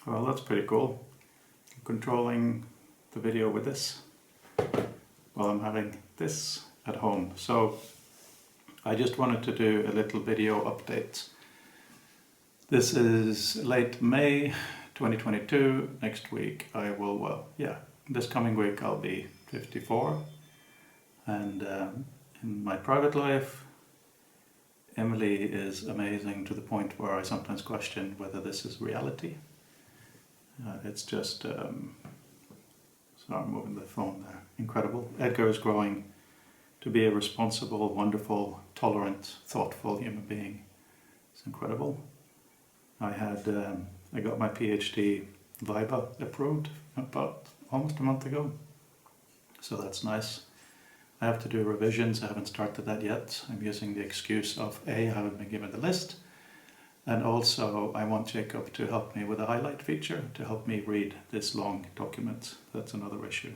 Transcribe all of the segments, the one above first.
Well, that's pretty cool. I'm controlling the video with this while I'm having this at home. So I just wanted to do a little video update. This is late May 2022. Next week I will, this coming week I'll be 54. And in my private life, Emily is amazing to the point where I sometimes question whether this is reality. It's just, sorry, I'm moving the phone there, incredible. Edgar is growing to be a responsible, wonderful, tolerant, thoughtful human being. It's incredible. I got my PhD Viva approved about almost a month ago, so that's nice. I have to do revisions. I haven't started that yet. I'm using the excuse of I haven't been given the list, and also I want Jacob to help me with a highlight feature to help me read this long document. That's another issue.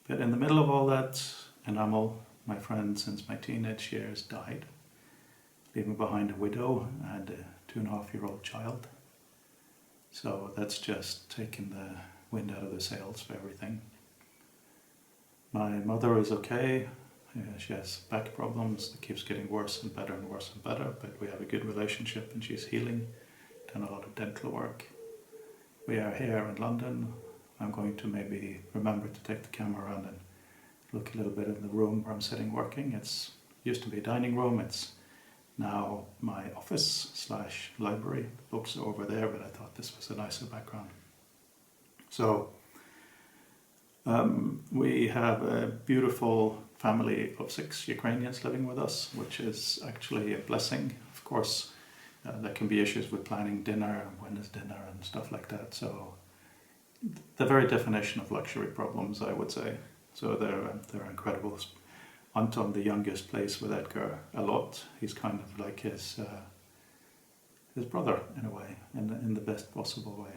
But in the middle of all that, Enamel, my friend since my teenage years, died, leaving behind a widow and a 2.5-year-old child. So that's just taken the wind out of the sails for everything. My mother is okay. She has back problems that keeps getting worse and better and worse and better, but we have a good relationship and she's healing. Done a lot of dental work. We are here in London. I'm going to maybe remember to take the camera around and look a little bit in the room where I'm sitting working. It's used to be a dining room. It's now my office / library. Books are over there, but I thought this was a nicer background. So we have a beautiful family of 6 Ukrainians living with us, which is actually a blessing. Of course, there can be issues with planning dinner, when is dinner and stuff like that. So the very definition of luxury problems, I would say. So they're incredible. Anton, the youngest, plays with Edgar a lot. He's kind of like his brother in a way, in the best possible way.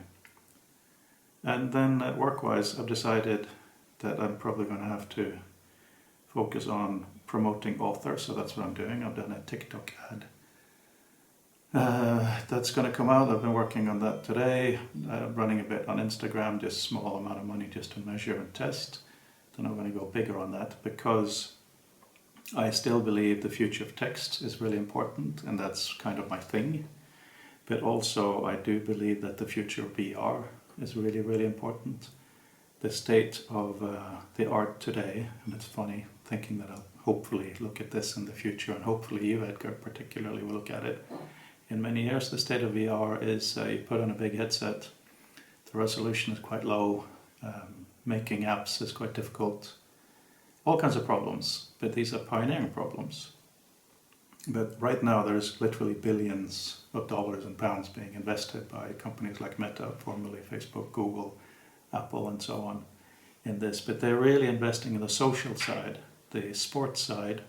And then work-wise, I've decided that I'm probably going to have to focus on promoting authors, so that's what I'm doing. I've done a TikTok ad. That's going to come out. I've been working on that today, running a bit on Instagram, just small amount of money just to measure and test. Then I'm going to go bigger on that because I still believe the future of text is really important, and that's kind of my thing. But also I do believe that the future of VR is really, really important. The state of the art today, and it's funny thinking that I'll hopefully look at this in the future, and hopefully you, Edgar, particularly will look at it in many years. The state of VR is you put on a big headset, the resolution is quite low, making apps is quite difficult, all kinds of problems, but these are pioneering problems. But right now there's literally billions of dollars and pounds being invested by companies like Meta, formerly Facebook, Google, Apple and so on in this, but they're really investing in the social side, the sports side,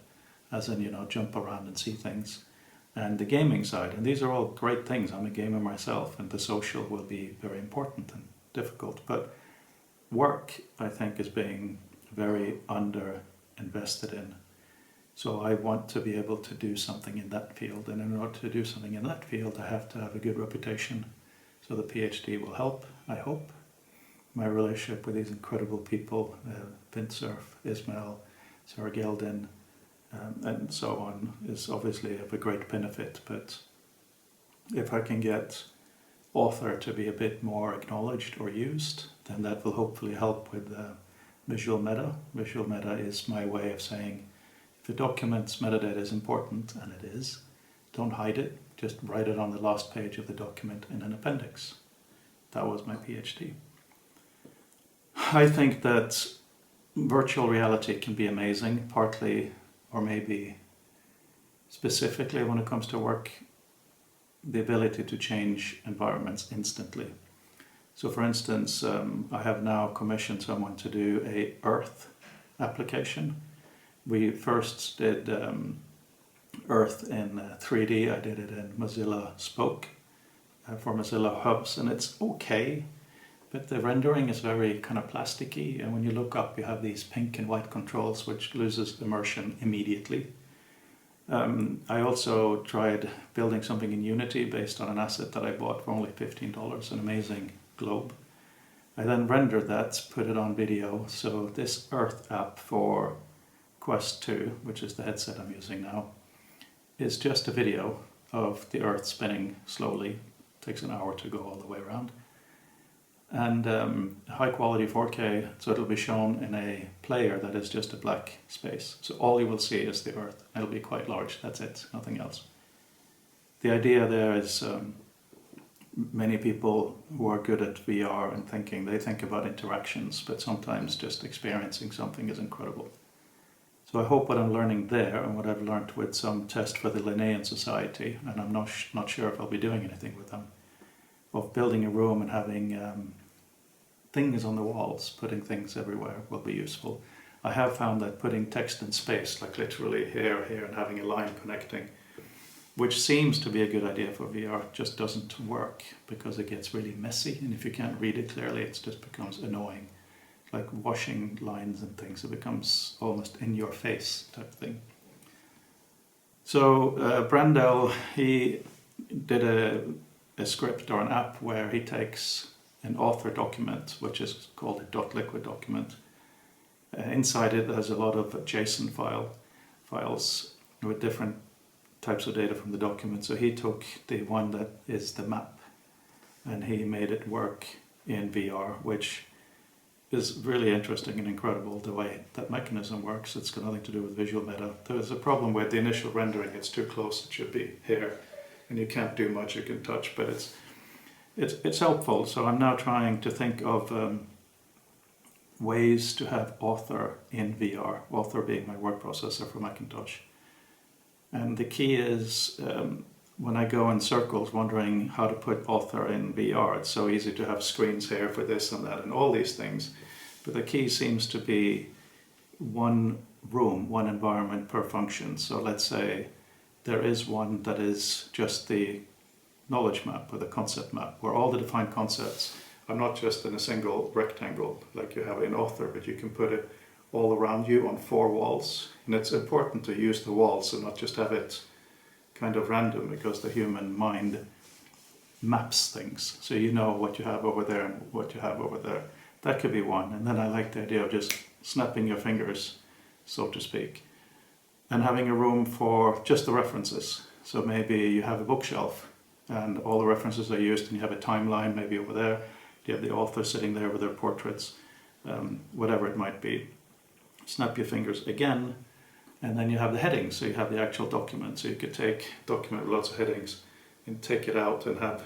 as in, jump around and see things, and the gaming side, and these are all great things. I'm a gamer myself, and the social will be very important and difficult, but work, I think, is being very under invested in. So I want to be able to do something in that field, and in order to do something in that field I have to have a good reputation. So the PhD will help, I hope. My relationship with these incredible people, Vincerf, Ismail, Sarah Geldin, and so on, is obviously of a great benefit. But if I can get author to be a bit more acknowledged or used, then that will hopefully help with visual meta. Visual meta is my way of saying, if a document's metadata is important, and it is, don't hide it, just write it on the last page of the document in an appendix. That was my PhD. I think that virtual reality can be amazing, partly or maybe specifically when it comes to work, the ability to change environments instantly. So for instance, I have now commissioned someone to do a Earth application. We first did Earth in 3D. I did it in Mozilla Spoke for Mozilla Hubs, and it's okay. But the rendering is very kind of plasticky, and when you look up you have these pink and white controls which loses immersion immediately. I also tried building something in Unity based on an asset that I bought for only $15, an amazing globe. I then rendered that, put it on video. So this Earth app for Quest 2, which is the headset I'm using now, is just a video of the Earth spinning slowly. It takes an hour to go all the way around. And high quality 4K, so it'll be shown in a player that is just a black space. So all you will see is the Earth. It'll be quite large, that's it, nothing else. The idea there is many people who are good at VR and thinking, they think about interactions, but sometimes just experiencing something is incredible. So I hope what I'm learning there and what I've learned with some test for the Linnaean Society, and I'm not sure if I'll be doing anything with them, of building a room and having things on the walls, putting things everywhere will be useful. I have found that putting text in space, like literally here, and having a line connecting, which seems to be a good idea for VR, just doesn't work because it gets really messy, and if you can't read it clearly, it just becomes annoying. Like washing lines and things, it becomes almost in your face type thing. So Brandel, he did a script or an app where he takes an author document, which is called a .liquid document. Inside it has a lot of JSON files with different types of data from the document. So he took the one that is the map and he made it work in VR, which is really interesting and incredible the way that mechanism works. It's got nothing to do with visual meta. There's a problem with the initial rendering, it's too close, it should be here, and you can't do much you can touch, but it's helpful. So I'm now trying to think of ways to have author in VR, author being my word processor for Macintosh. And the key is when I go in circles wondering how to put author in VR, it's so easy to have screens here for this and that and all these things. But the key seems to be one room, one environment per function. So let's say there is one that is just the knowledge map or the concept map, where all the defined concepts are not just in a single rectangle like you have in author, but you can put it all around you on 4 walls. And it's important to use the walls and not just have it kind of random, because the human mind maps things. So you know what you have over there and what you have over there. That could be one. And then I like the idea of just snapping your fingers, so to speak, and having a room for just the references. So maybe you have a bookshelf and all the references are used, and you have a timeline maybe over there. You have the author sitting there with their portraits, whatever it might be. Snap your fingers again, and then you have the headings. So you have the actual document. So you could take a document with lots of headings and take it out and have,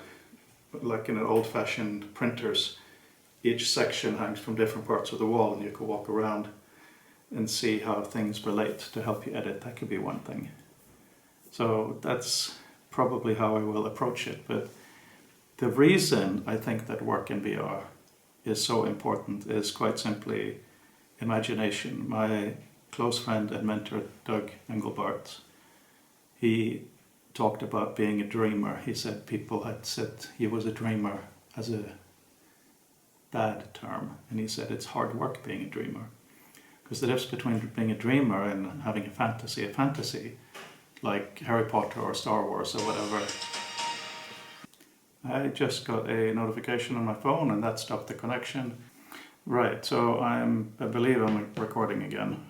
like in an old-fashioned printers, each section hangs from different parts of the wall, and you could walk around and see how things relate to help you edit. That could be one thing. So that's probably how I will approach it. But the reason I think that work in VR is so important is quite simply imagination. My close friend and mentor, Doug Engelbart, he talked about being a dreamer. He said people had said he was a dreamer as a bad term, and he said it's hard work being a dreamer. Because the difference between being a dreamer and having a fantasy like Harry Potter or Star Wars or whatever. I just got a notification on my phone and that stopped the connection. Right, so I believe I'm recording again.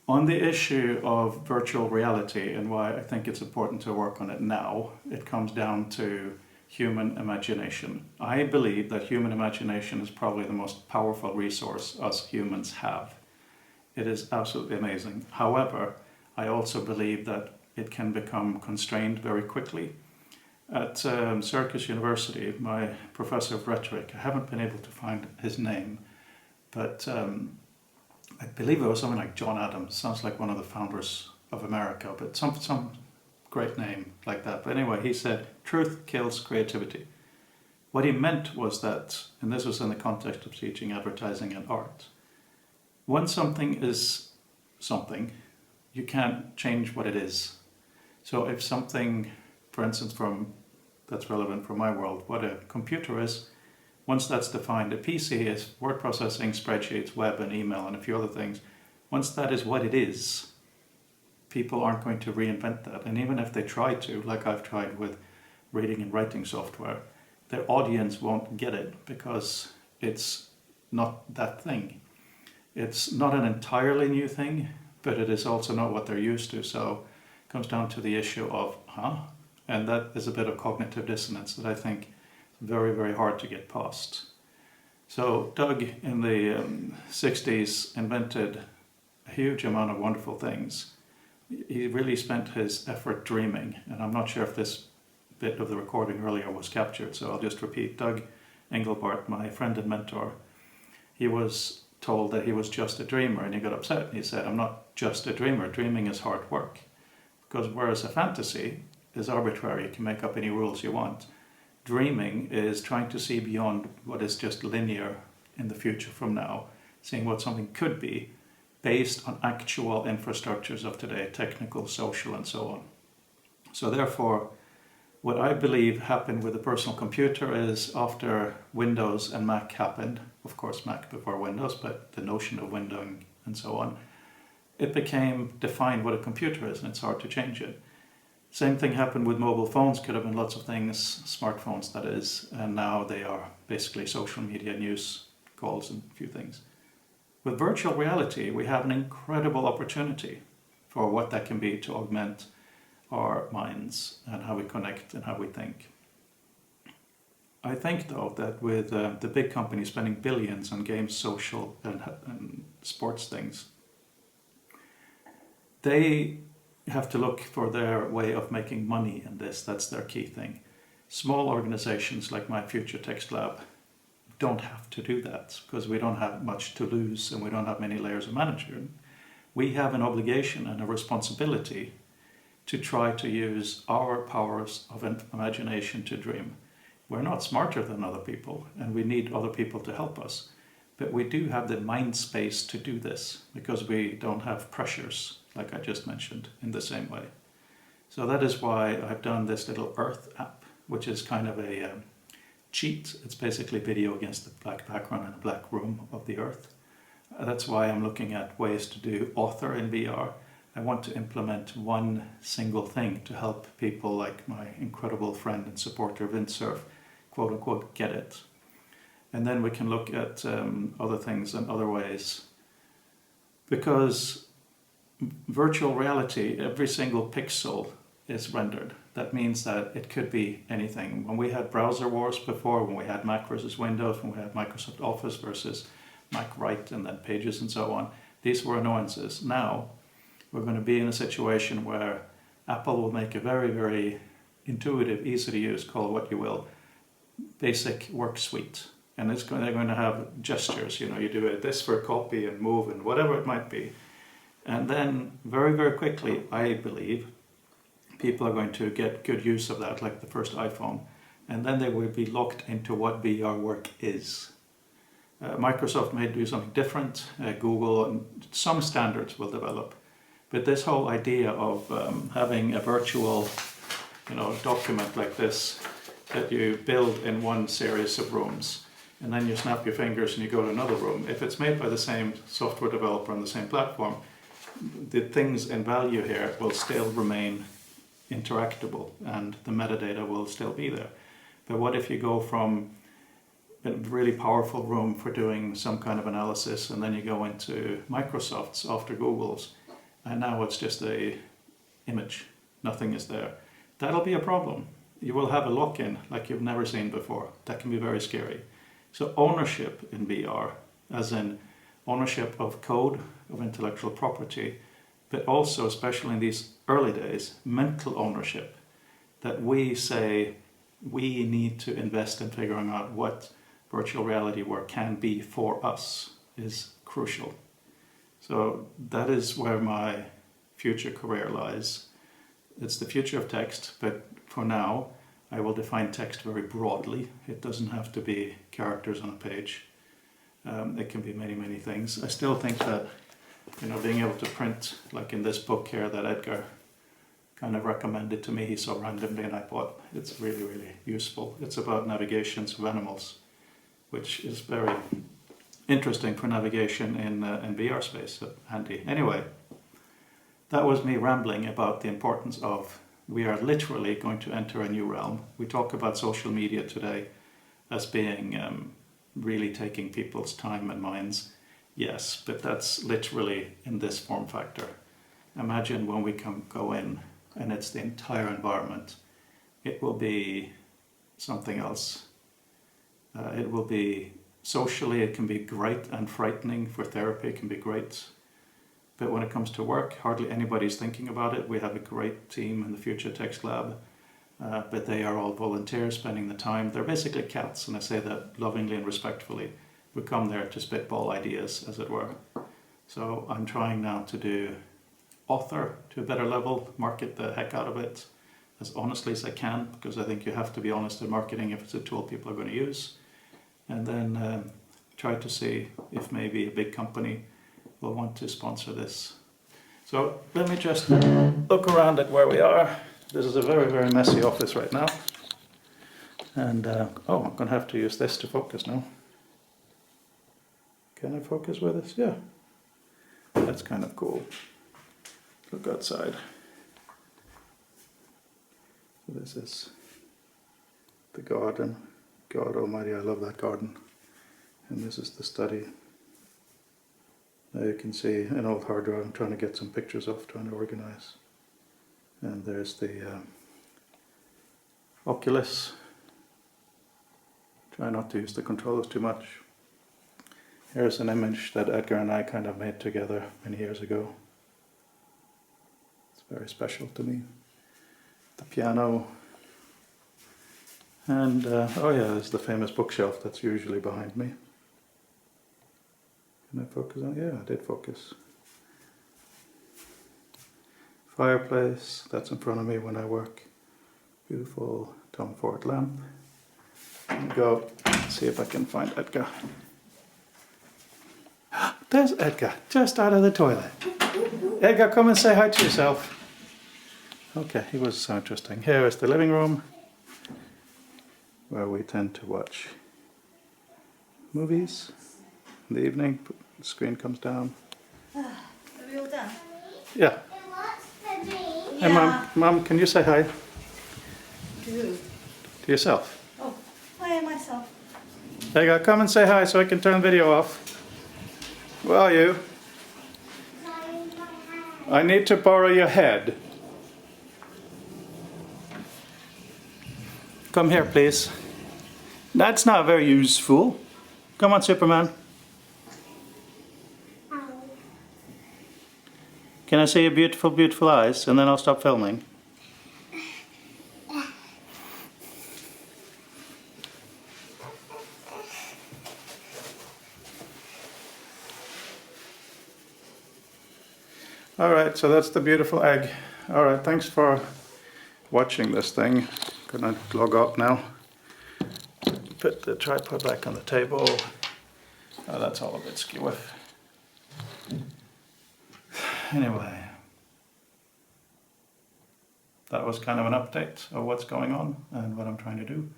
On the issue of virtual reality and why I think it's important to work on it now, it comes down to human imagination. I believe that human imagination is probably the most powerful resource us humans have. It is absolutely amazing. However, I also believe that it can become constrained very quickly. At Syracuse University, my professor of rhetoric, I haven't been able to find his name, but I believe it was something like John Adams. Sounds like one of the founders of America, but some great name like that. But anyway, he said, truth kills creativity. What he meant was that, and this was in the context of teaching advertising and art, when something is something, you can't change what it is. So if something, for instance, that's relevant for my world, what a computer is, once that's defined, a PC is word processing, spreadsheets, web and email and a few other things. Once that is what it is, people aren't going to reinvent that. And even if they try to, like I've tried with reading and writing software, their audience won't get it because it's not that thing. It's not an entirely new thing, but it is also not what they're used to. So it comes down to the issue of, and that is a bit of cognitive dissonance that I think is very, very hard to get past. So Doug in the 60s invented a huge amount of wonderful things. He really spent his effort dreaming, and I'm not sure if this bit of the recording earlier was captured, so I'll just repeat. Doug Engelbart, my friend and mentor, he was told that he was just a dreamer, and he got upset and he said, I'm not just a dreamer, dreaming is hard work. Because whereas a fantasy is arbitrary, you can make up any rules you want, dreaming is trying to see beyond what is just linear in the future from now, seeing what something could be based on actual infrastructures of today, technical, social, and so on. So therefore, what I believe happened with the personal computer is after Windows and Mac happened, of course Mac before Windows, but the notion of windowing and so on, it became defined what a computer is, and it's hard to change it. Same thing happened with mobile phones, could have been lots of things, smartphones that is, and now they are basically social media, news, calls, and a few things. With virtual reality, we have an incredible opportunity for what that can be to augment our minds and how we connect and how we think. I think though that with the big companies spending billions on games, social and sports things, they have to look for their way of making money in this. That's their key thing. Small organizations like my Future Text Lab don't have to do that because we don't have much to lose and we don't have many layers of management. We have an obligation and a responsibility to try to use our powers of imagination to dream. We're not smarter than other people and we need other people to help us, but we do have the mind space to do this because we don't have pressures like I just mentioned in the same way. So that is why I've done this little Earth app, which is kind of a cheat. It's basically video against the black background and a black room of the Earth. That's why I'm looking at ways to do author in VR. I want to implement one single thing to help people like my incredible friend and supporter Windsurf, quote unquote, get it. And then we can look at other things and other ways. Because virtual reality, every single pixel is rendered. That means that it could be anything. When we had browser wars before, when we had Mac versus Windows, when we had Microsoft Office versus Mac Write and then Pages and so on, these were annoyances. Now, we're going to be in a situation where Apple will make a very, very intuitive, easy to use, call it what you will, basic work suite. And they're going to have gestures, you do this for copy and move and whatever it might be. And then very, very quickly, I believe, people are going to get good use of that, like the first iPhone. And then they will be locked into what VR work is. Microsoft may do something different, Google, and some standards will develop. But this whole idea of having a virtual document like this that you build in one series of rooms, and then you snap your fingers and you go to another room. If it's made by the same software developer on the same platform, the things in value here will still remain interactable and the metadata will still be there. But what if you go from a really powerful room for doing some kind of analysis and then you go into Microsoft's after Google's and now it's just a image, nothing is there. That'll be a problem. You will have a lock-in like you've never seen before. That can be very scary. So ownership in VR, as in ownership of code, of intellectual property, but also, especially in these early days, mental ownership, that we say we need to invest in figuring out what virtual reality work can be for us is crucial. So that is where my future career lies. It's the future of text, but for now, I will define text very broadly. It doesn't have to be characters on a page. It can be many, many things. I still think that, being able to print, like in this book here that Edgar kind of recommended to me, he saw randomly and I thought it's really, really useful. It's about navigations of animals, which is very interesting for navigation in VR space, so handy. Anyway, that was me rambling about the importance of we are literally going to enter a new realm. We talk about social media today as being really taking people's time and minds. Yes, but that's literally in this form factor. Imagine when we can go in and it's the entire environment. It will be something else. It will be socially, it can be great and frightening. For therapy, it can be great. But when it comes to work, hardly anybody's thinking about it. We have a great team in the Future Text Lab, but they are all volunteers spending the time. They're basically cats, and I say that lovingly and respectfully. We come there to spitball ideas, as it were. So I'm trying now to do author to a better level, market the heck out of it as honestly as I can, because I think you have to be honest in marketing if it's a tool people are going to use. And then try to see if maybe a big company will want to sponsor this. So let me just look around at where we are. This is a very, very messy office right now. And oh, I'm going to have to use this to focus now. Can I focus with this? Yeah. That's kind of cool. Look outside. So this is the garden. God almighty, I love that garden. And this is the study. Now you can see an old hard drive I'm trying to get some pictures of, trying to organize. And there's the Oculus. Try not to use the controllers too much. Here's an image that Edgar and I kind of made together many years ago. It's very special to me. The piano. And oh yeah, there's the famous bookshelf that's usually behind me. Can I focus on? Yeah, I did focus. Fireplace, that's in front of me when I work. Beautiful Tom Ford lamp. And go see if I can find Edgar. There's Edgar, just out of the toilet. Edgar, come and say hi to yourself. Okay, he was so interesting. Here is the living room, where we tend to watch movies in the evening. The screen comes down. Are we all done? Yeah. Hey, Mum, can you say hi To who? to yourself? Oh, hi myself. There you go. Come and say hi so I can turn the video off. Where are you? I need to borrow your head. Come here, please. That's not very useful. Come on, Superman. Can I see your beautiful, beautiful eyes, and then I'll stop filming? Alright, so that's the beautiful egg. Alright, thanks for watching this thing. Gonna log out now. Put the tripod back on the table. Oh, that's all a bit skewy. Anyway, that was kind of an update of what's going on and what I'm trying to do.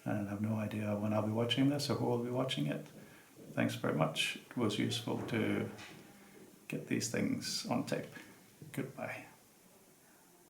And I have no idea when I'll be watching this or who will be watching it. Thanks very much. It was useful to get these things on tape. Goodbye.